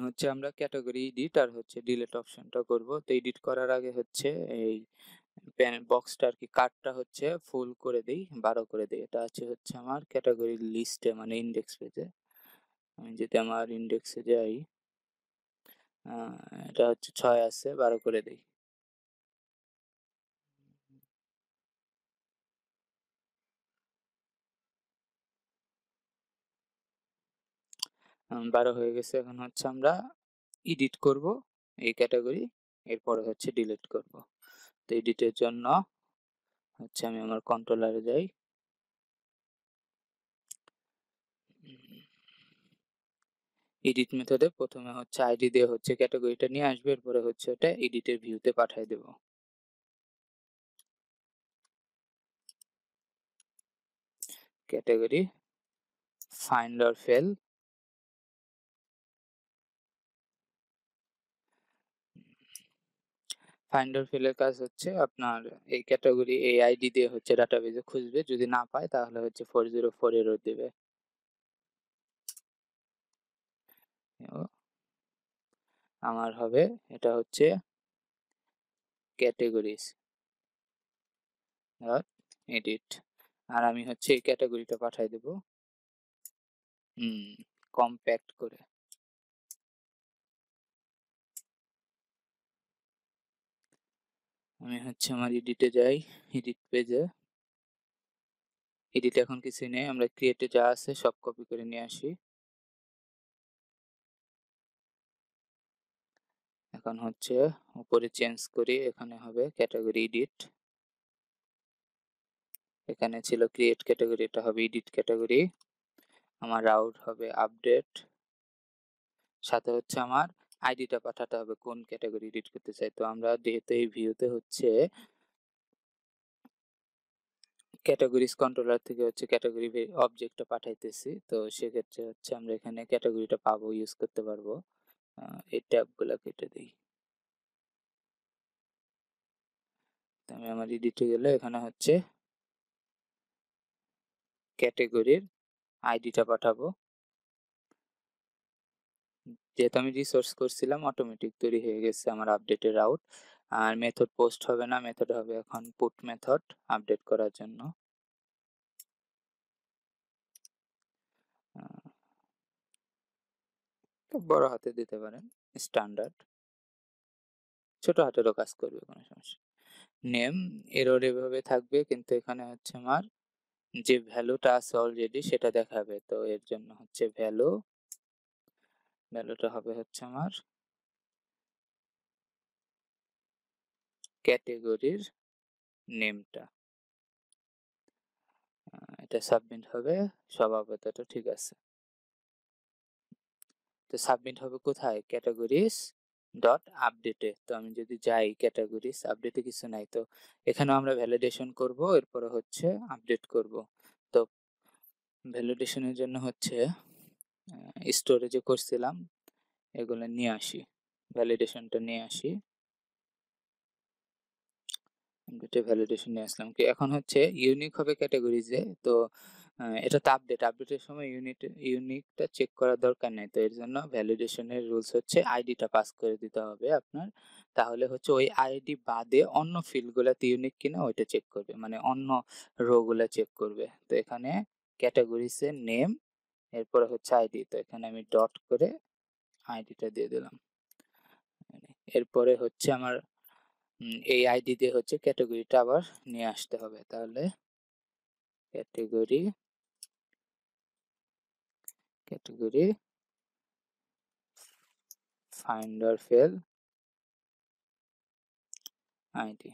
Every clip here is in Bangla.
হচ্ছে আমরা ক্যাটাগরি এডিট আর হচ্ছে ডিলিট অপশনটা করব। তো এডিট করার আগে হচ্ছে এই বক্সটা আর কি কার্ডটা হচ্ছে ফুল করে দেই, 12 করে দেই। এটা হচ্ছে আমার ক্যাটাগরি লিস্টে মানে ইন্ডেক্স পেজে। আমি যদি আমার ইন্ডেক্সে যাই, এটা হচ্ছে 6 আছে, 12 করে দেই। 12 হয়ে গেছে। এখন হচ্ছে আমরা এডিট করব এই ক্যাটাগরি, এরপরে হচ্ছে ডিলিট করব। তো এডিটের জন্য হচ্ছে আমি আমার কন্ট্রোলারে যাই, এডিট মেথডে প্রথমে হচ্ছে আইডি দিয়ে হচ্ছে ক্যাটাগরিটা নিয়ে আসবে, এরপরে হচ্ছে ওটা এডিটের ভিউতে পাঠিয়ে দেব। Category find or fail, find or ফেলের কাজ হচ্ছে আপনার এই ক্যাটাগরি এই আইডি দিয়ে হচ্ছে ডাটাবেজে খুঁজবে, যদি না পায় তাহলে হচ্ছে 404 এরর দেবে। আমার হবে এটা হচ্ছে ক্যাটাগরিজ ডট এডিট, আর আমি হচ্ছে এই ক্যাটাগরিটা পাঠিয়ে দেব কম্প্যাক্ট করে। আমি হচ্ছে আমার এডিটে যাই, এডিট পেজে, এডিট এখন কিছু নেই, আমরা ক্রিয়েটে যা আছে সব কপি করে নিয়ে আসি। এখন হচ্ছে উপরে চেঞ্জ করি, এখানে হবে ক্যাটাগরি এডিট, এখানে ছিল ক্রিয়েট ক্যাটাগরি, এটা হবে এডিট ক্যাটাগরি। আমার রাউট হবে আপডেট, সাথে হচ্ছে আমার আইডিটা পাঠাতে হবে কোন ক্যাটাগরি এডিট করতে চাই। তো আমরা যেহেতু এই ভিউতে হচ্ছে ক্যাটাগরিজ কন্ট্রোলার থেকে হচ্ছে ক্যাটাগরি অবজেক্টটা পাঠাইতেছি, তো সেক্ষেত্রে হচ্ছে আমরা এখানে ক্যাটাগরিটা পাবো, ইউজ করতে পারবো। এই ট্যাবগুলো কেটে দিই। আমি আমার এডিটে গেলে এখানে হচ্ছে ক্যাটাগরির আইডিটা পাঠাবো, যেহেতু আমি রিসোর্স করছিলাম অটোমেটিক তৈরি হয়ে গেছে আমার আপডেটের রাউট। আর মেথড পোস্ট হবে না, মেথড হবে এখন পুট মেথড আপডেট করার জন্য। বড় হাতে দিতে পারেন, স্ট্যান্ডার্ড, ছোট হাতেরও কাজ করবে, কোনো সমস্যা। নেম এরর এভাবে থাকবে, কিন্তু এখানে হচ্ছে আমার যে ভ্যালুটা আছে অলরেডি সেটা দেখাবে। তো এর জন্য হচ্ছে ভ্যালুটা হবে হচ্ছে আমার ক্যাটাগরির নেমটা, এটা সাবমিট হবে। সব আপাতত ঠিক আছে। তো সাবমিট হবে কোথায়? ক্যাটাগরিজ ডট আপডেটে। তো আমি যদি যাই ক্যাটাগরিজ আপডেটে, কিছু নাই, তো এখানেও আমরা ভ্যালিডেশন করব, এরপরে হচ্ছে আপডেট করব। তো ভ্যালিডেশনের জন্য হচ্ছে স্টোরেজে করছিলাম, এগুলো নিয়ে আসি, ভ্যালিডেশনটা নিয়ে আসি, ভ্যালিডেশন নিয়ে আসলাম। কি এখন হচ্ছে ইউনিক হবে ক্যাটাগরিজে। তো এটা তো আপডেটের সময় ইউনিকটা চেক করার দরকার নেই। তো এর জন্য ভ্যালিডেশনের রুলস হচ্ছে আইডিটা পাস করে দিতে হবে আপনার, তাহলে হচ্ছে ওই আইডি বাদে অন্য ফিল্ড গুলাতে ইউনিক কিনা ওইটা চেক করবে, মানে অন্য রো গুলা চেক করবে। তো এখানে ক্যাটাগরিজের নেম, এরপরে হচ্ছে আইডি, তো এখানে আমি ডট করে আইডিটা দিয়ে দিলাম। এরপরে হচ্ছে আমার এই আইডি দিয়ে হচ্ছে ক্যাটাগরিটা আবার নিয়ে আসতে হবে। তাহলে category find or fail ID,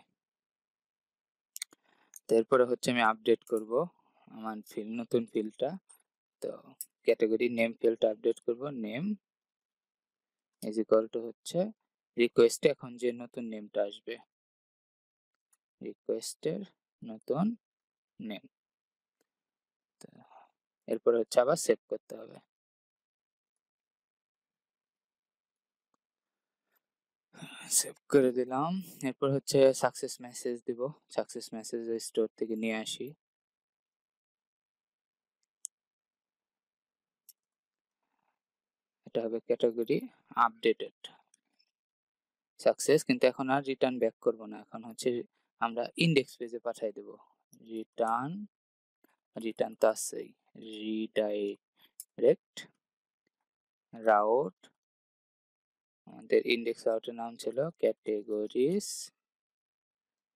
তারপরে হচ্ছে আমি আপডেট করব আমার নতুন ফিল্ডটা। তো ক্যাটাগরি নেম ফিল্ডটা আপডেট করব, নেম ইজ ইকুয়াল টু হচ্ছে রিকোয়েস্টে এখন যে নতুন নেমটা আসবে, রিকোয়েস্টের নতুন নেম। এরপরে হচ্ছে আবার সেভ করতে হবে। সেভ করে দিলাম। এরপর হচ্ছে সাকসেস মেসেজ দিব, সাকসেস মেসেজ স্টোর থেকে নিয়ে আসি। এটা হবে ক্যাটাগরি আপডেটেড সাকসেস। কিন্তু এখন আর রিটার্ন ব্যাক করব না, এখন হচ্ছে আমরা ইন্ডেক্স পেজে পাঠিয়ে দেব। রিটার্ন তো আছেই, রিডাইরেক্ট রাউট, আমাদের ইন্ডেক্স রাউটের নাম ছিল ক্যাটেগরিজ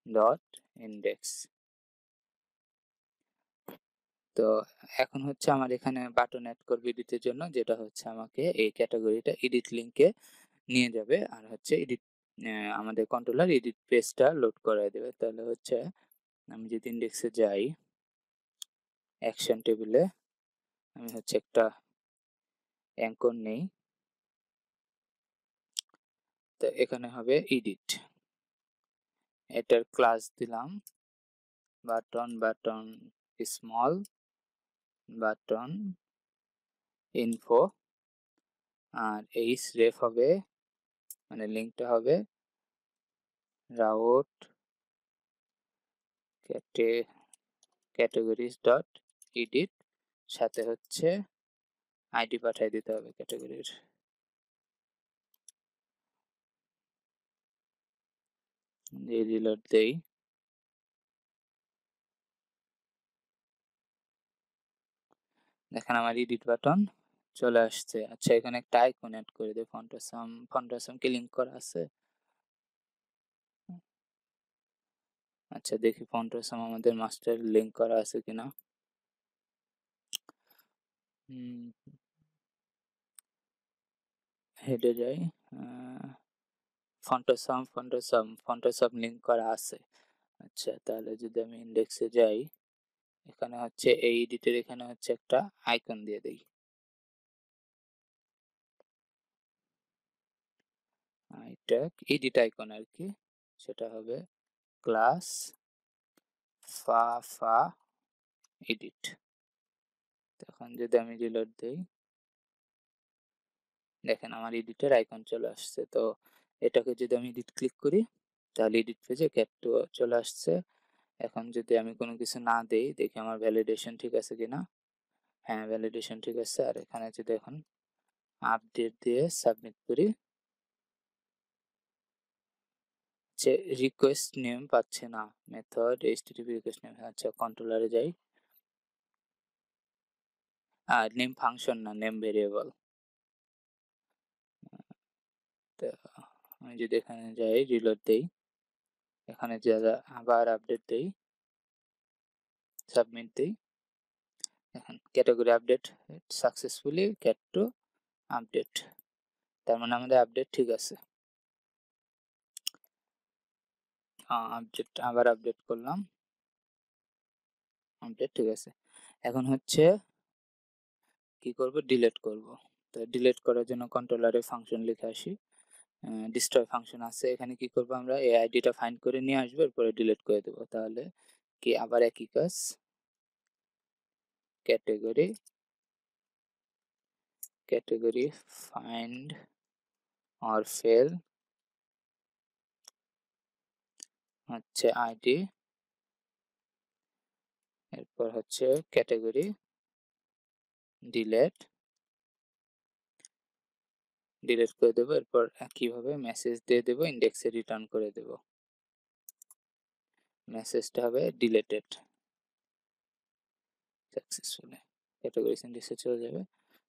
ডট ইন্ডেক্স। তো এখন হচ্ছে আমার এখানে বাটন অ্যাড করবে এডিটের জন্য, যেটা হচ্ছে আমাকে এই ক্যাটাগরিটা এডিট লিঙ্কে নিয়ে যাবে, আর হচ্ছে এডিট আমাদের কন্ট্রোলার এডিট পেজটা লোড করে দেবে। তাহলে হচ্ছে আমি যদি ইন্ডেক্সে যাই, অ্যাকশন টেবিলে আমি হচ্ছে একটা অ্যাঙ্কর নেই, তো এখানে হবে এডিট, এটার ক্লাস দিলাম বাটন স্মল বাটন ইনফো, আর এইচ রেফ হবে মানে লিঙ্কটা হবে রাউট ক্যাটাগরিজ ডট এডিট, সাথে হচ্ছে আইডি পাঠিয়ে দিতে হবে ক্যাটাগরির। রিলোড দেই, দেখেন আমার এডিট বাটন চলে আসছে। আচ্ছা এখানে একটা আইকন অ্যাড করে দেই, ফন্টাসাম কি লিংক করা আছে? আচ্ছা দেখি ফন্টাসাম আমাদের মাস্টার লিংক করা আছে কিনা। হেডে যাই, ফন্টাসাম লিংক করা আছে। আচ্ছা তাহলে যদি আমি ইন্ডেক্সে যাই, এখানে হচ্ছে এই এডিটের এখানে হচ্ছে একটা আইকন দিয়ে দেই, এটা এডিট আইকন আর কি, সেটা হবে ক্লাস ফা এডিট। এখন যদি আমি রিলোড দেই, দেখেন আমার এডিটের আইকন চলে আসছে। তো এটাকে যদি আমি এডিট ক্লিক করি তাহলে এডিট পেজে ক্যাট চলে আসছে। এখন যদি আমি কোনো কিছু না দেই, দেখি আমার ভ্যালিডেশন ঠিক আছে কিনা। হ্যাঁ ভ্যালিডেশন ঠিক আছে। আর এখানে যদি এখন আপডেট দিয়ে সাবমিট করি, যে রিকোয়েস্ট নেম পাচ্ছে না, মেথড এইচটিটিপি রিকোয়েস্ট নেম। আচ্ছা কন্ট্রোলারে যাই, নেম ফাংশন না, নেম ভেরিয়েবল। তো আমি যদি এখানে যাই রিলোড দেই, এখানে যারা আবার আপডেট দেই, সাবমিট দেই, এখন category update successfully cat to update, তার মানে আমাদের আপডেট ঠিক আছে। আপডেট আবার আপডেট করলাম, আপডেট ঠিক আছে। এখন হচ্ছে কি করব, ডিলিট করব। তো ডিলিট করার জন্য কন্ট্রোলারে ফাংশন লিখে আসি, ডিস্ট্রয় ফাংশন আছে, এখানে কি করব আমরা এই আইডিটা ফাইন্ড করে নিয়ে আসবো, এরপরে ডিলিট করে দেব। তাহলে কি আবার একই কাজ, ক্যাটাগরি ফাইন্ড অর ফেল হচ্ছে আইডি, এরপর হচ্ছে ক্যাটাগরি ডিলিট করে দেবো, এরপর কিভাবে মেসেজ দিয়ে দেবো, ইন্ডেক্সে রিটার্ন করে দেব, মেসেজটা হবে ডিলেটেড সাকসেসফুলি, ক্যাটাগরি ইন্ডেক্সে চলে যাবে।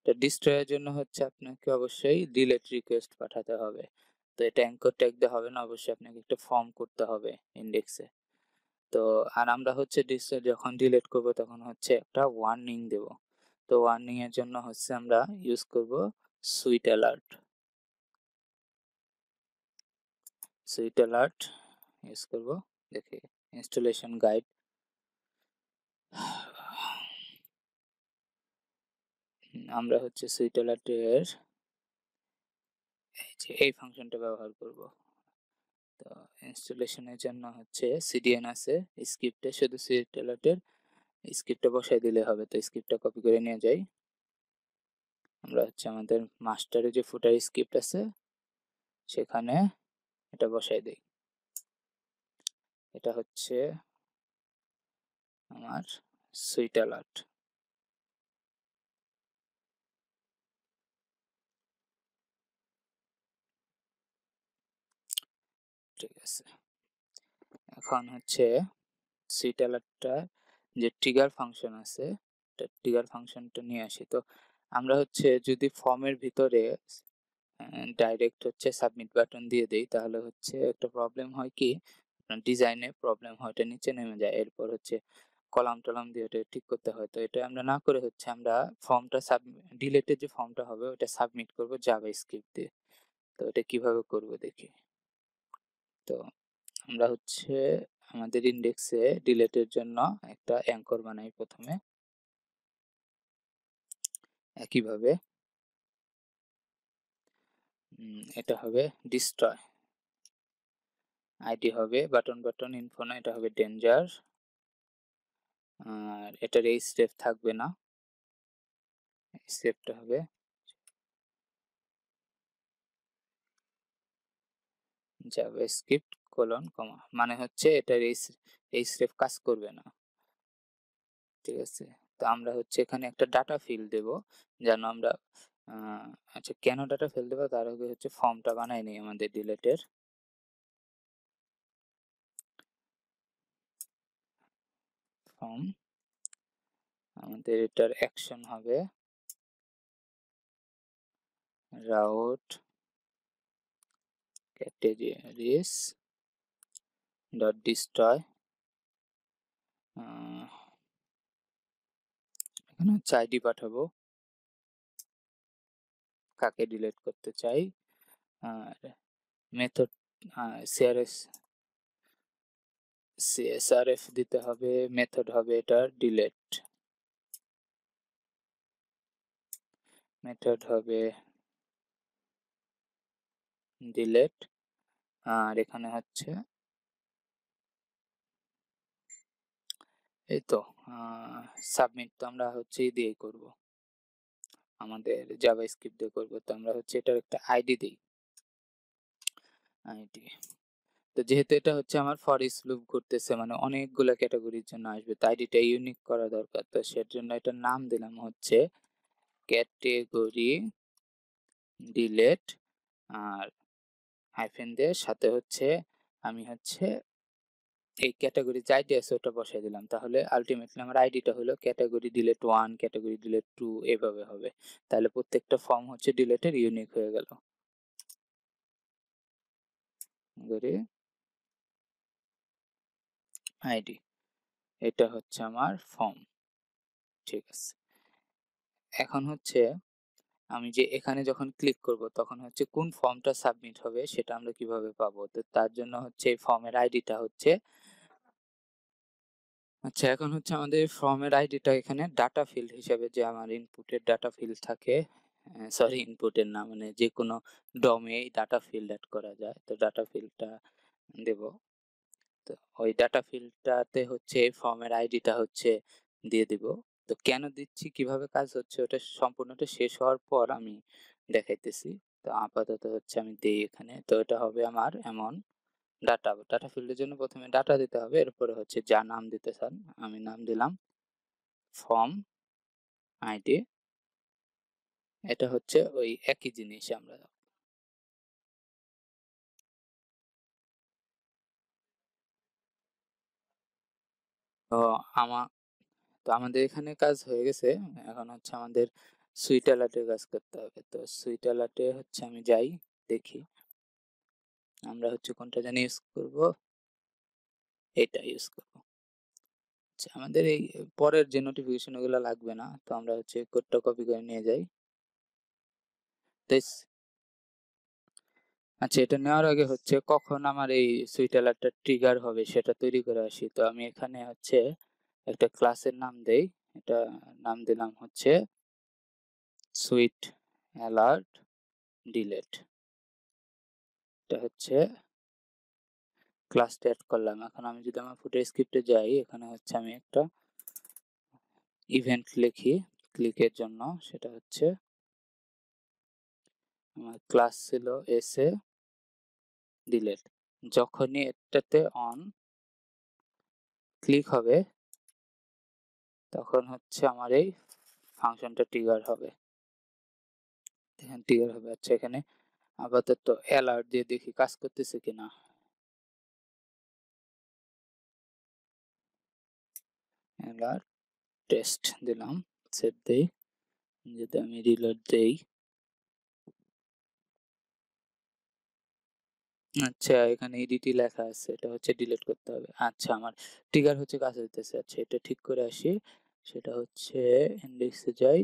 তো ডিস্ট্রয়ের জন্য হচ্ছে আপনাকে অবশ্যই ডিলেট রিকোয়েস্ট পাঠাতে হবে। তো এটা অ্যাঙ্কর ট্যাগ দিয়ে হবে না, অবশ্যই আপনাকে একটা ফর্ম করতে হবে ইন্ডেক্সে। তো আর আমরা হচ্ছে যখন ডিলিট করব তখন হচ্ছে একটা ওয়ার্নিং দেব। তো ওয়ার্নিং এর জন্য হচ্ছে আমরা ইউজ করব সুইট অ্যালার্ট ইউজ করব। দেখি ইনস্টলেশন গাইড, আমরা হচ্ছে সুইট অ্যালার্টের এই ফাংশনটা ব্যবহার করব। তো ইনস্টলেশনের জন্য হচ্ছে সিডিএন আছে, স্ক্রিপ্টে শুধু সুইট অ্যালার্টের স্ক্রিপ্টটা বসাই দিলে হবে। তো স্ক্রিপ্টটা কপি করে নিয়ে যাই, আমরা হচ্ছে আমাদের মাস্টারে যে ফুটার স্ক্রিপ্ট আছে সেখানে এটা বসাই দেই। এটা হচ্ছে আমার সুইট অ্যালার্ট। আছে। এখন হচ্ছে সুইট অ্যালার্টটা যে ট্রিগার ফাংশন আছে, ট্রিগার ফাংশনটা নিয়ে আসি। তো আমরা হচ্ছে যদি ফর্মের ভিতরে ডাইরেক্ট হচ্ছে সাবমিট বাটন দিয়ে দেই, তাহলে হচ্ছে একটা প্রবলেম হয় কি, ডিজাইনে প্রবলেম হয়, ওটা নিচে নেমে যায়। এরপর হচ্ছে কলাম টলাম দিয়ে ওটা ঠিক করতে হয়। তো এটা আমরা না করে হচ্ছে আমরা ফর্মটা ডিলেটের যে ফর্মটা হবে ওটা সাবমিট করব জাভাস্ক্রিপ্ট দিয়ে। তো এটা কিভাবে করব দেখি। তো আমরা হচ্ছে আমাদের ইন্ডেক্সে ডিলেটের জন্য একটা অ্যাঙ্কর বানাই প্রথমে, একইভাবে এটা হবে ডিস্ট্রয়, আইডি হবে বাটন ইনফো না, এটা হবে ডেঞ্জার, আর এটার এই স্টেপ থাকবে না, স্টেপটা হবে জাভাস্ক্রিপ্ট কোলন কমা, মানে হচ্ছে এটার এই স্টেপ কাজ করবে না, ঠিক আছে। তো আমরা হচ্ছে এখানে একটা ডাটা ফিল্ড দেব, যেন আমরা আচ্ছা কেন ডাটা ফিল্ড দেবো তার আগে হচ্ছে ফর্মটা বানাই নিই আমাদের ডিলেটের। ফর্ম, আমাদের এটার অ্যাকশন হবে রাউট ক্যাটেগরিজ ডট ডিস্ট্রয়, এখানে হচ্ছে আইডি পাঠাবো কাকে ডিলিট করতে চাই, আর মেথড সিএসআরএফ দিতে হবে, মেথড হবে এটার ডিলিট, মেথড হবে ডিলিট, আর এখানে হচ্ছে এই তো সাবমিট তো আমরা হচ্ছে দিয়েই করব, আমাদের জাভাস্ক্রিপ্ট দিয়ে করব। তো আমরা হচ্ছে এটার একটা আইডি দিই, আইডি। তো যেহেতু এটা হচ্ছে আমার ফর ইচ লুপ করতেছে, মানে অনেকগুলো ক্যাটাগরির জন্য আসবে, তো আইডিটা ইউনিক করা দরকার। তো সেজন্য এটার নাম দিলাম হচ্ছে ক্যাটেগরি ডিলেট, আর হাইফেন দিয়ে সাথে হচ্ছে আমি হচ্ছে এই ক্যাটাগরি যে আইডি আছে ওটা বসাই দিলাম, তাহলে আলটিমেটলি আমার আইডিটা হলো ক্যাটাগরি ডিলেট 1, ক্যাটাগরি ডিলেট 2 এভাবে হবে। তাহলে প্রত্যেকটা ফর্ম হচ্ছে ডিলেটের ইউনিক হয়ে গেল। আইডি, এটা হচ্ছে আমার ফর্ম, ঠিক আছে। এখন হচ্ছে আমি যে এখানে যখন ক্লিক করব তখন হচ্ছে কোন ফর্মটা সাবমিট হবে সেটা আমরা কিভাবে পাবো। তো তার জন্য হচ্ছে এই ফর্মের আইডিটা হচ্ছে, আচ্ছা এখন হচ্ছে আমাদের ফর্মের আইডিটা এখানে ডাটা ফিল্ড হিসেবে, যে আমার ইনপুটের ডাটা ফিল্ড থাকে, সরি ইনপুটের না, মানে যে কোনো ডমে ডাটা ফিল্ড অ্যাড করা যায়, তো ডাটা ফিল্ডটা দেব। তো ওই ডাটা ফিল্ডটাতে হচ্ছে ফর্মের আইডিটা হচ্ছে দিয়ে দিব। তো কেন দিচ্ছি, কিভাবে কাজ হচ্ছে ওটা সম্পূর্ণটা শেষ হওয়ার পর আমি দেখাইতেছি। তো আপাতত হচ্ছে আমি দেই এখানে, তো এটা হবে আমার এমন ডাটা ফিল্ডের জন্য প্রথমে ডাটা দিতে হবে, এরপরে হচ্ছে যা নাম দিতে চান আমি নাম দিলাম ফর্ম আইডি, এটা হচ্ছে ওই একই জিনিস আমরা। তো আমা তো আমাদের এখানে কাজ হয়ে গেছে, এখন হচ্ছে আমাদের সুইট অ্যালার্টের কাজ করতে হবে। তো সুইট অ্যালার্টে হচ্ছে আমি যাই দেখি আমরা হচ্ছে কোনটা জানি ইউজ করব, এটা ইউজ করব। আচ্ছা আমাদের এই পরের যে নোটিফিকেশন ওগুলো লাগবে না, তো আমরা হচ্ছে কোডটা কপি করে নিয়ে যাই। আচ্ছা এটা নেওয়ার আগে হচ্ছে কখন আমার এই সুইট অ্যালার্টটা ট্রিগার হবে সেটা তৈরি করে আসি। তো আমি এখানে হচ্ছে একটা ক্লাসের নাম দেই, এটা নাম দিলাম হচ্ছে সুইট অ্যালার্ট ডিলেট, এটা হচ্ছে ক্লাসটা অ্যাড করলাম। এখন আমি যদি আমার ফুটার স্ক্রিপ্টে যাই, এখানে হচ্ছে আমি একটা ইভেন্ট লিখি ক্লিকের জন্য, সেটা হচ্ছে আমার ক্লাস ছিল এসে ডিলেট, যখনই এটাতে অন ক্লিক হবে তখন হচ্ছে আমার এই ফাংশনটা ট্রিগার হবে, এখানে ট্রিগার হবে। আচ্ছা এখানে আপাতত অ্যালার্ট দিয়ে দেখি কাজ করতেছে কিনা। এলার টেস্ট দিলাম, সেভ দেই। যদি আমি রিলোড দেই, আচ্ছা এখানে এডিটি লেখা আছে, এটা হচ্ছে ডিলিট করতে হবে। আচ্ছা আমার ট্রিগার হচ্ছে কাজ হইতেছে। আচ্ছা এটা ঠিক করে আসি, সেটা হচ্ছে ইন্ডেক্সে যাই,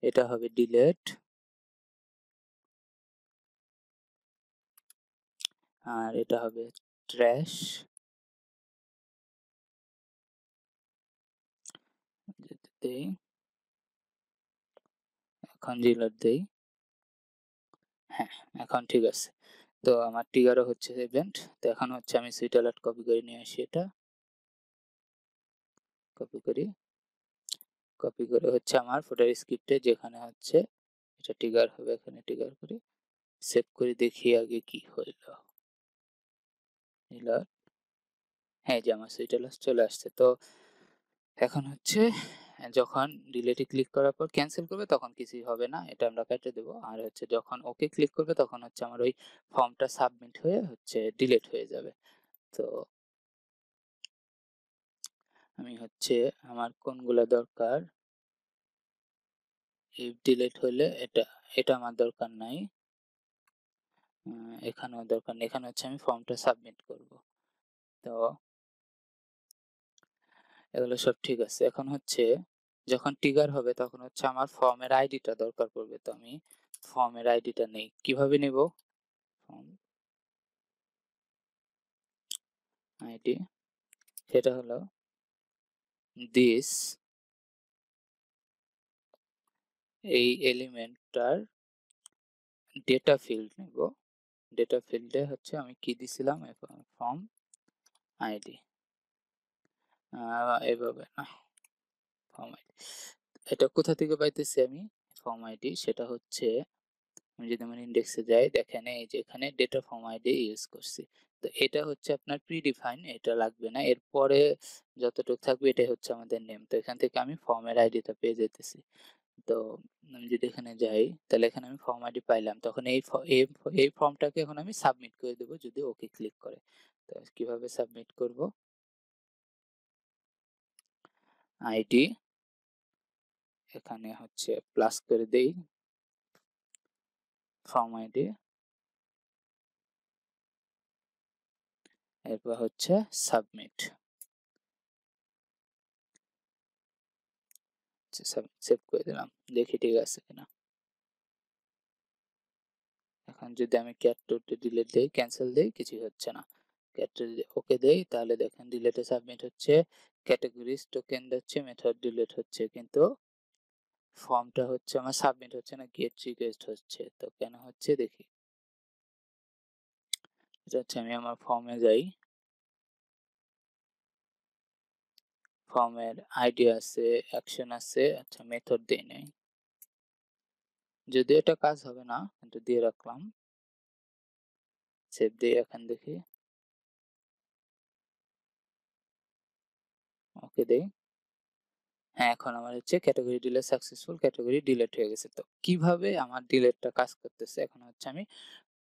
এটা হবে ডিলেট, আর এটা হবে ট্র্যাশ। দেই, এখন রিলোড দেই। হ্যাঁ, এখন ঠিক আছে। তো আমার ট্রিগারও হচ্ছে ইভেন্ট। তো এখন হচ্ছে আমি সুইট অ্যালার্ট কপি করে নিয়ে আসি, এটা কপি করি, কপি করে হচ্ছে আমার ফুটার স্ক্রিপ্টে যেখানে হচ্ছে এটা ট্রিগার হবে, এখানে ট্রিগার করি, সেভ করে দেখি আগে কি হইল। এলার, হ্যাঁ যে আমার সুইট অ্যালার্ট চলে আসছে। তো এখন হচ্ছে যখন ডিলেটে ক্লিক করার পর ক্যান্সেল করবে তখন কিছুই হবে না, এটা আমরা কেটে দেবো। আর হচ্ছে যখন ওকে ক্লিক করবে তখন হচ্ছে আমার ওই ফর্মটা সাবমিট হয়ে হচ্ছে ডিলেট হয়ে যাবে। তো আমি হচ্ছে আমার কোনগুলা দরকার, ইফ ডিলেট হলে এটা, এটা আমার দরকার নাই, এখানেও দরকার নেই, এখানে হচ্ছে আমি ফর্মটা সাবমিট করব। তো এগুলো সব ঠিক আছে। এখন হচ্ছে যখন ট্রিগার হবে তখন হচ্ছে আমার ফর্মের আইডিটা দরকার পড়বে। তো আমি ফর্মের আইডিটা নেই, কিভাবে নিব, ফর্ম আইডি, সেটা হলো দিস, এই এলিমেন্টটার ডেটা ফিল্ড নেব। ডেটা ফিল্ডে হচ্ছে আমি কি দিছিলাম, ফর্ম আইডি, এভাবে না, ফর্ম আইডি। এটা কোথা থেকে পাইতেছি আমি ফর্ম আইডি, সেটা হচ্ছে আমি যদি আমার ইন্ডেক্সে যাই দেখেন এই যে এখানে ডেটা ফর্ম আইডি ইউজ করছি। তো এটা হচ্ছে আপনার প্রিডিফাইন, এটা লাগবে না, এরপরে যতটুকু থাকবে এটাই হচ্ছে আমাদের নেম। তো এখান থেকে আমি ফর্মের আইডিটা পেয়ে যেতেছি। তো আমি যদি এখানে যাই তাহলে এখানে আমি ফর্ম আইডি পাইলাম, তখন এই ফর্মটাকে এখন আমি সাবমিট করে দেবো যদি ওকে ক্লিক করে। তো কিভাবে সাবমিট করব, আইডি এখানে হচ্ছে প্লাস করে দেই, ফর্ম আইডি, এরপর হচ্ছে সাবমিট, সেভ করে দিলাম, দেখি ঠিক আছে কিনা। এখন যদি আমি ক্যাট ডিলিট দেই, ক্যান্সেল দেই, কিছুই হচ্ছে না। ক্যাট যদি ওকে দেই তাহলে দেখেন ডিলেটে সাবমিট হচ্ছে, ক্যাটাগরিজ টোকেন দিচ্ছে, মেথড ডিলিট হচ্ছে, কিন্তু ফর্মটা হচ্ছে আমার সাবমিট হচ্ছে না, গেট রিকোয়েস্ট হচ্ছে। তো কেন হচ্ছে দেখি, এটা হচ্ছে আমি আমার ফর্মে যাই, ফর্মের আইডি আছে, অ্যাকশন আছে, আচ্ছা মেথড দেই নাই, যদিও এটা কাজ হবে না কিন্তু দিয়ে রাখলাম, সেভ দিয়ে এখন দেখি, ওকে দেই। হ্যাঁ এখন আমার হচ্ছে category delete successful, category delete হয়ে গেছে। তো কিভাবে আমার ডিলিটটা কাজ করতেছে এখন হচ্ছে আমি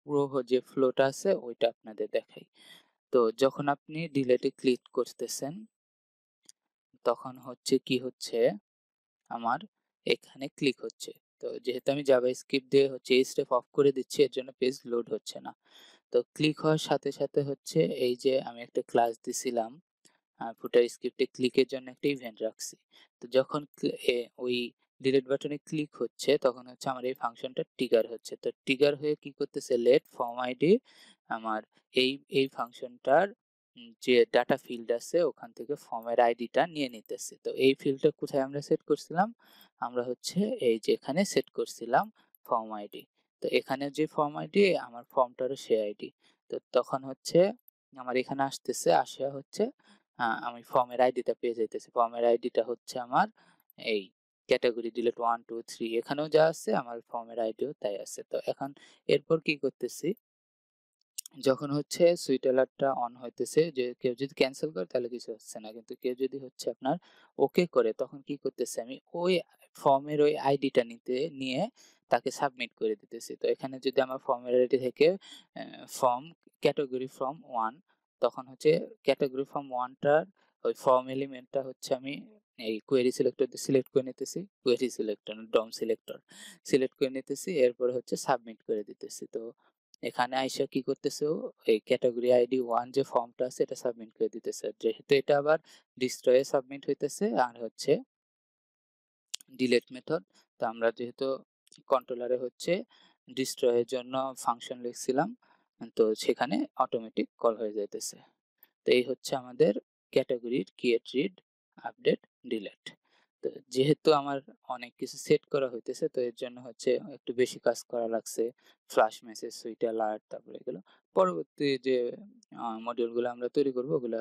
পুরো যে ফ্লোটা আছে ওইটা আপনাদের দেখাই। তো যখন আপনি ডিলিটে ক্লিক করতেছেন তখন হচ্ছে কি হচ্ছে, আমার এখানে ক্লিক হচ্ছে। তো যেহেতু আমি জাভাস্ক্রিপ্ট দিয়ে হচ্ছে এই স্টেপ অফ করে দিচ্ছি এর জন্য পেজ লোড হচ্ছে না। তো ক্লিক হওয়ার সাথে সাথে হচ্ছে এই যে আমি একটা ক্লাস দিছিলাম, ফুটার স্ক্রিপ্টে ক্লিকের জন্য একটা ইভেন্ট রাখছি। তো যখন ওই ডিলিট বাটনে ক্লিক হচ্ছে তখন হচ্ছে আমার এই ফাংশনটা ট্রিগার হচ্ছে। তো ট্রিগার হয়ে কি করতেছে, লেট ফর্ম আইডি আমার এই ফাংশনটার যে ডাটা ফিল্ড আছে ওখান থেকে ফর্মের আইডিটা নিয়ে নিতেছে। তো এই ফিল্ডটা কোথায় আমরা সেট করছিলাম, আমরা হচ্ছে এই যে এখানে সেট করছিলাম ফর্ম আইডি। তো এখানে যে ফর্ম আইডি আমার ফর্মটারও সে আইডি। তো তখন হচ্ছে আমার এখানে আসতেছে, আসা হচ্ছে আমি ফর্মের আইডিটা পেয়ে যাইতেছি। ফর্মের আইডিটা হচ্ছে আমার এই ক্যাটাগরি ডিলিট 1 2 3 এখানেও যা আছে আমার ফর্মের আইডিও তাই আছে। তো এখন এরপর কি করতেছি, যখন হচ্ছে সুইট অ্যালার্টটা অন হইতেছে, যে কেউ যদি ক্যান্সেল করে তাহলে কিছু হচ্ছে না, কিন্তু কেউ যদি হচ্ছে আপনার ওকে করে তখন কি করতেছে, আমি ওই ফর্মের ওই আইডিটা নিয়ে তাকে সাবমিট করে দিতেছি। তো এখানে যদি আমার ফর্মের আইডি থেকে ফর্ম ক্যাটাগরি ফর্ম 1, তখন হচ্ছে ক্যাটাগরি ফর্ম 1টার ওই ফর্ম এলিমেন্টটা হচ্ছে আমি এই কোয়েরি সিলেক্টর দিয়ে সিলেক্ট করে নিতেছি। কোয়েরি সিলেক্টর না ডম সিলেক্টর। সিলেক্ট করে নিতেছি। এরপরে হচ্ছে সাবমিট করে দিতেছি। তো এখানে আইসা কি করতেছে ও এই ক্যাটেগরি আইডি 1 যে ফর্মটা আছে এটা সাবমিট করে দিতেছে। যেহেতু এটা আবার ডিস্ট্রয় এ সাবমিট হইতেছে আর হচ্ছে ডিলিট মেথড। তো আমরা যেহেতু কন্ট্রোলারে হচ্ছে ডিস্ট্রয় এর জন্য ফাংশন লিখছিলাম। তো সেখানে অটোমেটিক কল হয়ে যাইতেছে। তো এই হচ্ছে আমাদের ক্যাটেগরির ক্রিয়েট, রিড, আপডেট, ডিলিট। তো যেহেতু আমার অনেক কিছু সেট করা হইতেছে তো এর জন্য হচ্ছে একটু বেশি কাজ করা লাগছে। ফ্লাশ মেসেজ, সুইট অ্যালার্ট তারপরে এগুলো। পরবর্তী যে মডিউলগুলো আমরা তৈরি করব ওগুলা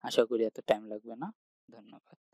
আশা করি এত টাইম লাগবে না। ধন্যবাদ।